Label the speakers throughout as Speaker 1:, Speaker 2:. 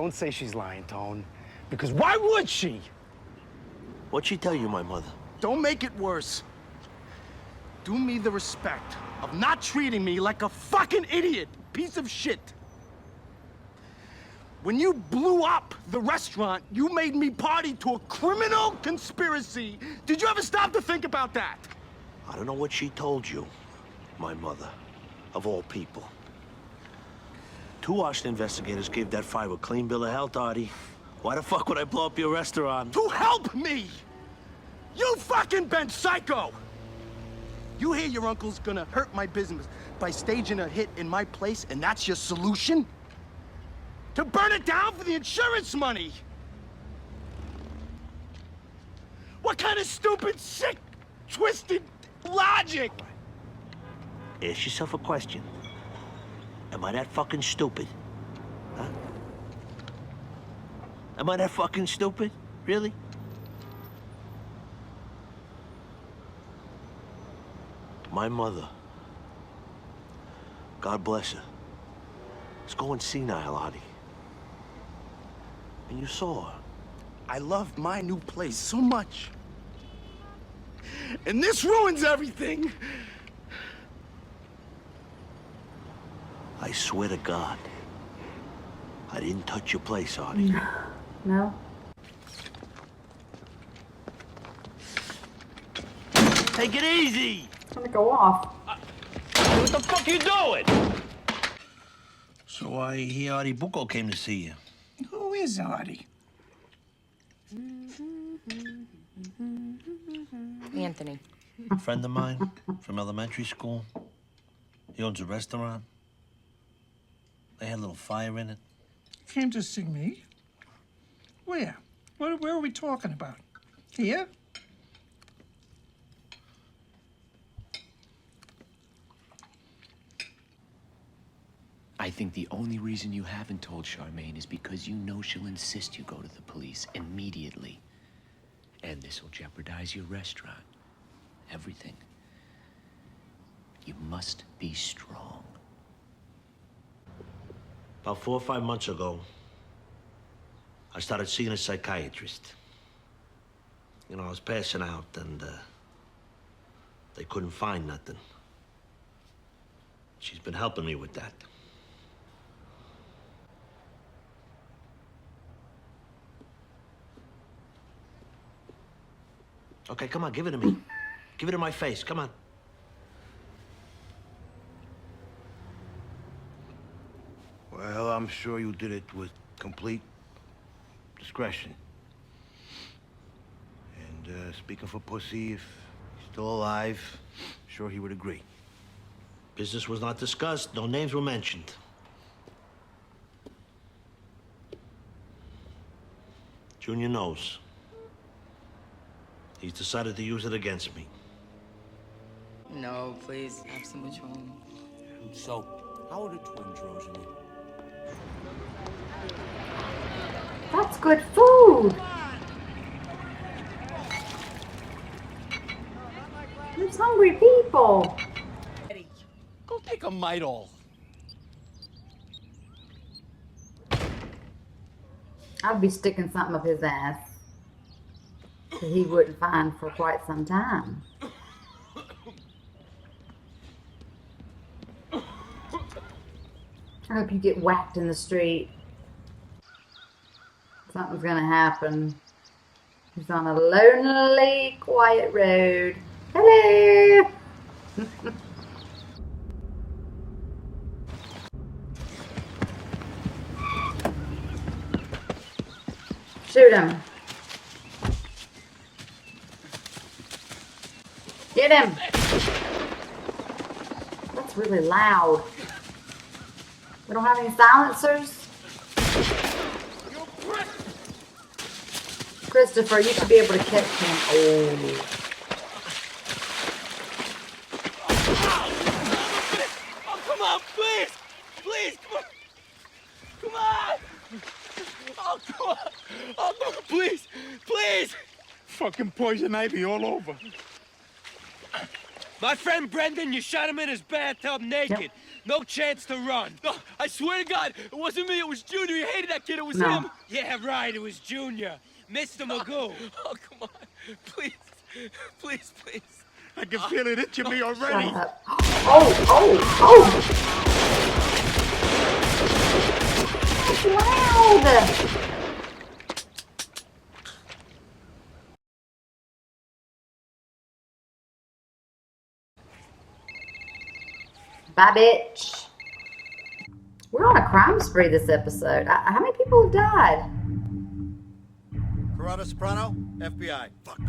Speaker 1: Don't say she's lying, Tone. Because why would she?
Speaker 2: What'd she tell you, my mother?
Speaker 1: Don't make it worse. Do me the respect of not treating me like a fucking idiot, piece of shit. When you blew up the restaurant, you made me party to a criminal conspiracy. Did you ever stop to think about that?
Speaker 2: I don't know what she told you, my mother, of all people. 2 arson investigators gave that fire a clean bill of health, Artie. Why the fuck would I blow up your restaurant?
Speaker 1: To help me! You fucking been psycho! You hear your uncle's gonna hurt my business by staging a hit in my place, and that's your solution? To burn it down for the insurance money? What kind of stupid, sick, twisted logic?
Speaker 2: Ask yourself a question. Am I that fucking stupid? Huh? Am I that fucking stupid? Really? My mother, God bless her, is going senile, Artie. And you saw her.
Speaker 1: I love my new place so much. And this ruins everything.
Speaker 2: I swear to God, I didn't touch your place, Artie.
Speaker 3: No.
Speaker 2: Take it easy!
Speaker 3: It's gonna go off.
Speaker 2: What the fuck you doing? So I hear Artie Bucco came to see you.
Speaker 4: Who is Artie?
Speaker 5: Anthony.
Speaker 2: A friend of mine from elementary school. He owns a restaurant. They had a little fire in it.
Speaker 4: Came to see me? Where? Where are we talking about? Here?
Speaker 6: I think the only reason you haven't told Charmaine is because you know she'll insist you go to the police immediately. And this will jeopardize your restaurant. Everything. You must be strong.
Speaker 2: About 4 or 5 months ago, I started seeing a psychiatrist. You know, I was passing out and they couldn't find nothing. She's been helping me with that. Okay, come on, give it to me. Give it to my face, come on.
Speaker 7: Well, I'm sure you did it with complete discretion. And speaking for Pussy, if he's still alive, I'm sure he would agree.
Speaker 2: Business was not discussed, no names were mentioned. Junior knows. He's decided to use it against me.
Speaker 5: No, please, have some Patron.
Speaker 7: So, how are the twins, Rosalie?
Speaker 3: That's good food. There's hungry people.
Speaker 1: Go take a Midol.
Speaker 3: I'd be sticking something up his ass that he wouldn't find for quite some time. I hope you get whacked in the street. Something's gonna happen. He's on a lonely, quiet road. Hello! Shoot him. Get him. That's really loud. We don't have any silencers? Christopher, you should be able to catch him. Oh.
Speaker 1: Oh, come on, please! Please, come on! Come on! Oh, come on! Oh, no, please! Please! Fucking poison ivy all over.
Speaker 8: My friend Brendan, you shot him in his bathtub naked.
Speaker 3: Yep.
Speaker 8: No chance to run. No, I swear to God, it wasn't me, it was Junior. He hated that kid, it was
Speaker 3: No.
Speaker 8: him. Yeah, right, it was Junior. Mr. Magoo. Oh, come on. Please, please, please.
Speaker 1: I can feel it itching me
Speaker 3: Shut
Speaker 1: already.
Speaker 3: up. Oh! That's loud! Bye, bitch. We're on a crime spree this episode. How many people have died?
Speaker 9: Corrado Soprano, FBI. Fuck.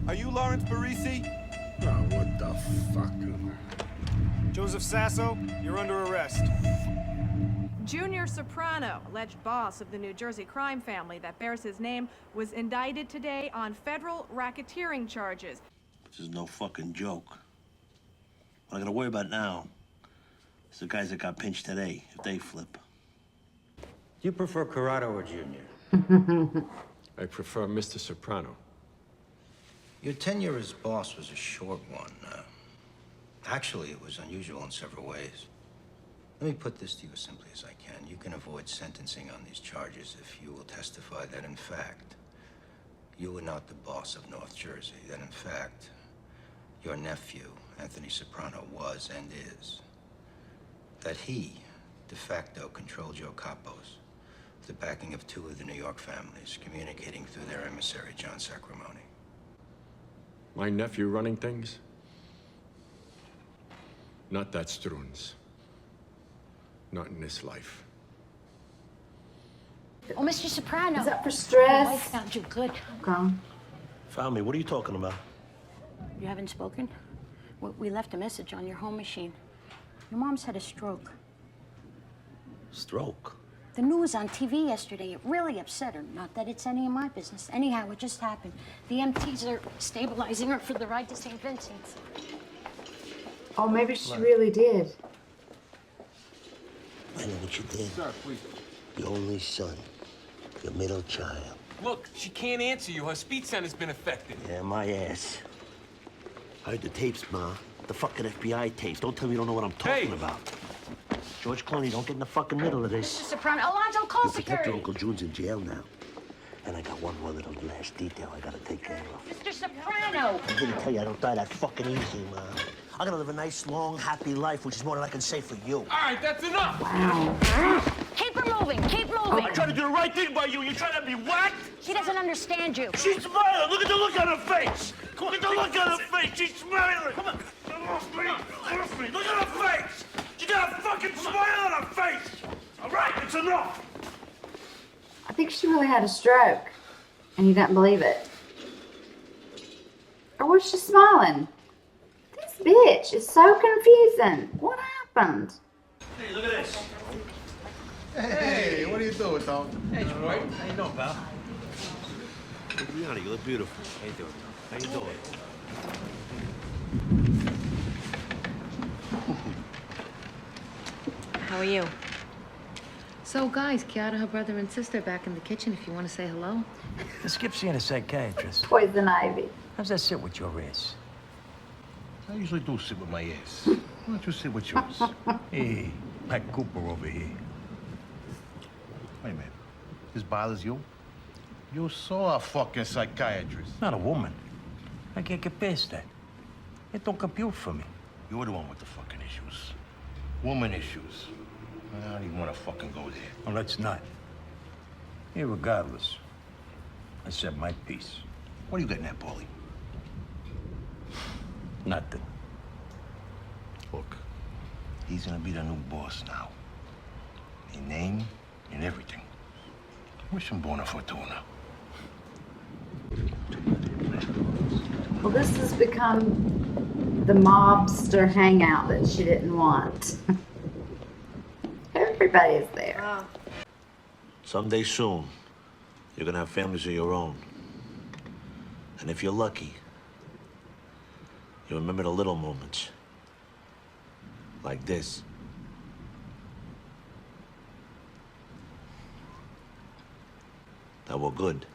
Speaker 9: Are you Lawrence Barisi?
Speaker 7: Oh, what the fuck?
Speaker 9: Joseph Sasso, you're under arrest.
Speaker 10: Junior Soprano, alleged boss of the New Jersey crime family that bears his name, was indicted today on federal racketeering charges.
Speaker 2: This is no fucking joke. What I gotta worry about now is the guys that got pinched today, if they flip.
Speaker 11: Do you prefer Corrado or Junior?
Speaker 12: I prefer Mr. Soprano.
Speaker 11: Your tenure as boss was a short one. Actually, it was unusual in several ways. Let me put this to you as simply as I can. You can avoid sentencing on these charges if you will testify that, in fact, you were not the boss of North Jersey. That, in fact, your nephew, Anthony Soprano, was and is. That he, de facto, controlled your capos, with the backing of two of the New York families, communicating through their emissary, John Sacramone.
Speaker 12: My nephew running things? Not that Struns. Not in this life.
Speaker 13: Oh, Mr. Soprano.
Speaker 3: Is that for
Speaker 13: My
Speaker 3: stress?
Speaker 13: wife found you good.
Speaker 3: Okay.
Speaker 2: Found me? What are you talking about?
Speaker 13: You haven't spoken? We left a message on your home machine. Your mom's had a stroke.
Speaker 2: Stroke?
Speaker 13: The news on TV yesterday, it really upset her. Not that it's any of my business. Anyhow, it just happened. The MTs are stabilizing her for the ride to St. Vincent's.
Speaker 3: Oh, maybe she really did.
Speaker 2: I know what you did.
Speaker 8: Sir, please.
Speaker 2: Your only son. Your middle child.
Speaker 8: Look, she can't answer you. Her speech center's been affected.
Speaker 2: Yeah, my ass. I heard the tapes, Ma. The fucking FBI tapes. Don't tell me you don't know what I'm talking about. George Clooney, don't get in the fucking middle of
Speaker 13: Mr.
Speaker 2: this.
Speaker 13: Soprano, Alonzo, call
Speaker 2: You protect your
Speaker 13: security.
Speaker 2: Uncle June's in jail now. And I got one more little last detail I gotta take care of.
Speaker 13: Mr. Soprano.
Speaker 2: I didn't tell you I don't die that fucking easy, Ma. I'm gonna live a nice, long, happy life, which is more than I can say for you.
Speaker 8: All right, that's enough.
Speaker 13: Keep her moving. Keep moving.
Speaker 2: I'm trying to do the right thing by you. You're trying to be whacked?
Speaker 13: She doesn't understand you.
Speaker 2: She's smiling. Look at the look on her face. Look at the look on her face. She's smiling. Come on. Get off me. Get off me. Look at her face. She got a fucking smile on her face. All right, it's enough.
Speaker 3: I think she really had a stroke, and you didn't believe it. Or was she smiling? This bitch is so confusing. What happened?
Speaker 2: Hey, look at this.
Speaker 7: Hey, what are you doing, Tom?
Speaker 8: Hey, Troy. How you doing, pal?
Speaker 2: Jeannie, you look beautiful.
Speaker 8: How you doing?
Speaker 2: How you doing?
Speaker 5: How are you?
Speaker 14: So, guys, Kiara, her brother and sister are back in the kitchen if you want to say hello.
Speaker 11: Skip seeing a psychiatrist.
Speaker 3: Poison ivy.
Speaker 11: How's that sit with your ass?
Speaker 7: I usually do sit with my ass. Why don't you sit with yours?
Speaker 11: Hey, Pat Cooper over here.
Speaker 7: Wait a minute. This bothers you? You saw a fucking psychiatrist.
Speaker 11: Not a woman. I can't get past that. It don't compute for me.
Speaker 7: You're the one with the fucking issues. Woman issues. I don't even want to fucking go there.
Speaker 11: Oh, let's not. Irregardless, I said my piece.
Speaker 7: What are you getting at, Paulie?
Speaker 11: Nothing.
Speaker 7: Look, he's gonna be the new boss now. In name and everything. Wish him buona fortuna.
Speaker 3: Well, this has become the mobster hangout that she didn't want. Everybody is there.
Speaker 2: Someday soon, you're gonna have families of your own. And if you're lucky, you remember the little moments. Like this. that were good.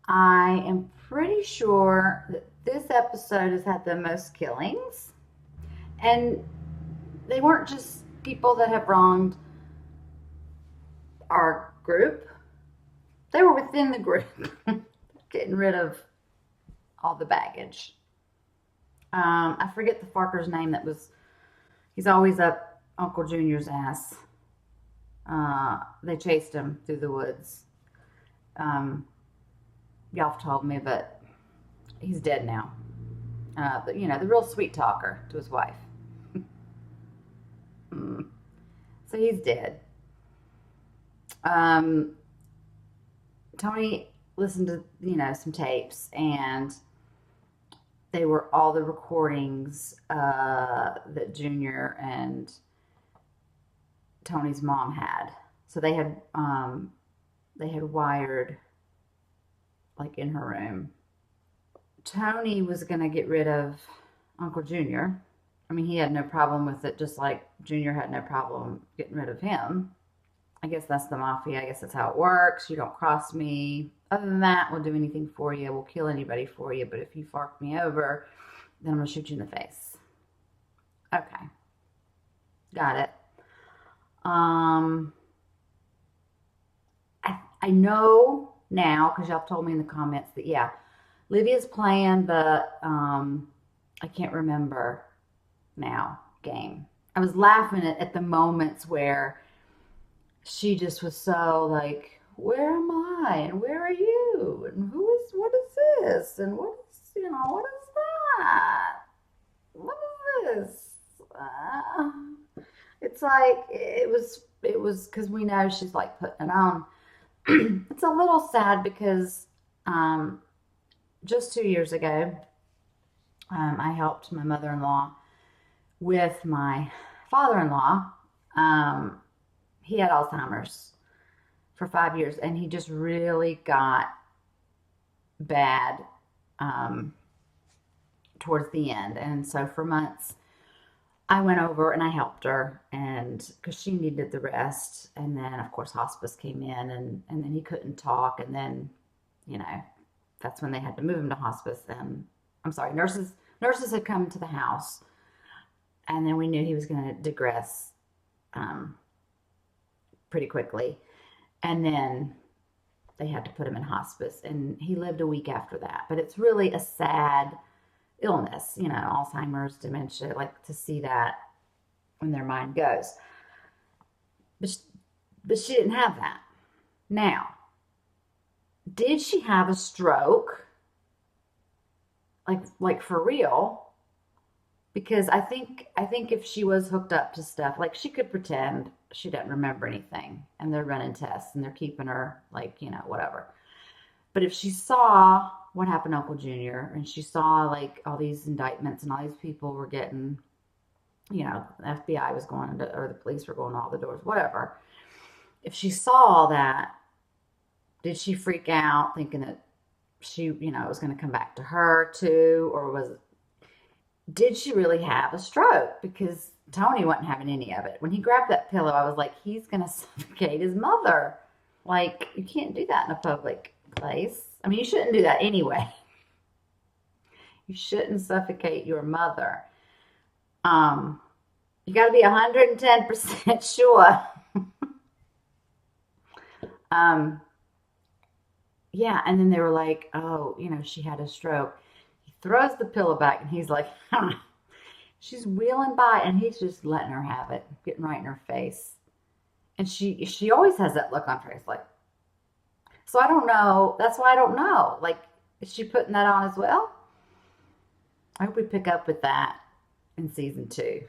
Speaker 3: I am pretty sure that this episode has had the most killings. And they weren't just people that have wronged our group. They were within the group, getting rid of all the baggage. I forget the fucker's name he's always up Uncle Junior's ass. They chased him through the woods. Y'all have told me, but he's dead now. The real sweet talker to his wife. So he's dead. Tony listened to, some tapes, and they were all the recordings that Junior and Tony's mom had. So they had wired, like, in her room. Tony was going to get rid of Uncle Junior. I mean, he had no problem with it, just like Junior had no problem getting rid of him. I guess that's the mafia. I guess that's how it works. You don't cross me. Other than that, we'll do anything for you. We'll kill anybody for you. But if you fuck me over, then I'm going to shoot you in the face. Okay. Got it. I know now, because y'all told me in the comments that, yeah, Livia's playing the, I can't remember now, game. I was laughing at the moments where she just was so like, where am I? And where are you? And what is this? And what is that? What is this? It's like, it was because we know she's like putting it on. It's a little sad because just 2 years ago, I helped my mother-in-law with my father-in-law. He had Alzheimer's for 5 years, and he just really got bad towards the end. And so for months, I went over and I helped her, and because she needed the rest. And then, of course, hospice came in, and then he couldn't talk. And then, that's when they had to move him to hospice. And I'm sorry, nurses had come to the house, and then we knew he was going to digress pretty quickly. And then they had to put him in hospice, and he lived a week after that. But it's really a sad illness, Alzheimer's, dementia, like to see that when their mind goes. But she didn't have that. Now, did she have a stroke? Like for real? Because I think if she was hooked up to stuff, like, she could pretend she doesn't remember anything, and they're running tests and they're keeping her, like, whatever. But if she saw what happened to Uncle Junior, and she saw, like, all these indictments and all these people were getting, the FBI was going into, or the police were going to all the doors, whatever. If she saw all that, did she freak out thinking that she, it was going to come back to her too? Or did she really have a stroke? Because Tony wasn't having any of it. When he grabbed that pillow, I was like, he's going to suffocate his mother. Like, you can't do that in a public place. I mean, you shouldn't do that anyway. You shouldn't suffocate your mother. You got to be 110% sure. Yeah, and then they were like, oh, she had a stroke. He throws the pillow back, and he's like, she's wheeling by, and he's just letting her have it, getting right in her face. And she always has that look on her face, like, so I don't know. That's why I don't know. Like, is she putting that on as well? I hope we pick up with that in season 2.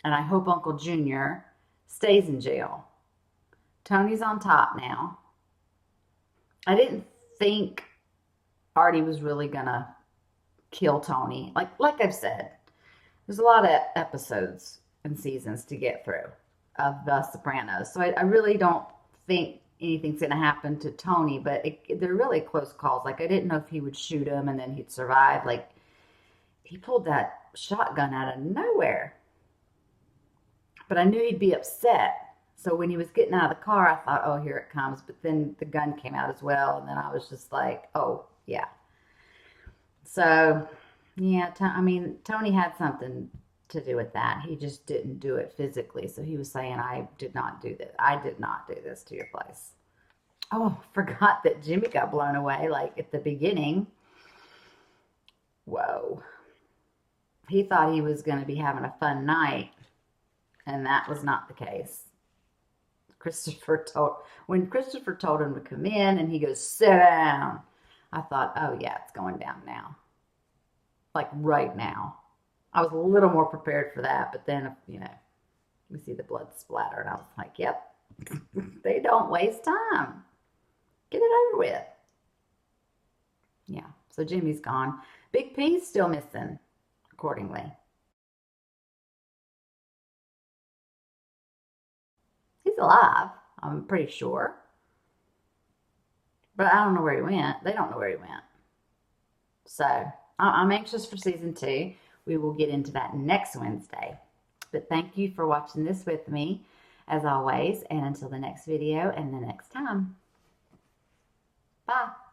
Speaker 3: And I hope Uncle Junior stays in jail. Tony's on top now. I didn't think Artie was really gonna kill Tony. Like I've said, there's a lot of episodes and seasons to get through of The Sopranos. So I really don't think anything's gonna happen to Tony, but they're really close calls. Like, I didn't know if he would shoot him and then he'd survive. Like, he pulled that shotgun out of nowhere. But I knew he'd be upset. So when he was getting out of the car, I thought, oh, here it comes. But then the gun came out as well. And then I was just like, oh, yeah. So, yeah, Tony had something to do with that. He just didn't do it physically. So he was saying, I did not do this. I did not do this to your place. Oh, forgot that Jimmy got blown away, like, at the beginning. Whoa. He thought he was going to be having a fun night. And that was not the case. When Christopher told him to come in and he goes, sit down, I thought, oh yeah, it's going down now. Like right now. I was a little more prepared for that, but then, you know, we see the blood splatter and I was like, yep, they don't waste time. Get it over with. Yeah, so Jimmy's gone. Big P's still missing, accordingly. He's alive, I'm pretty sure. But I don't know where he went. They don't know where he went. So, I'm anxious for season 2. We will get into that next Wednesday. But thank you for watching this with me, as always. And until the next video and the next time. Bye.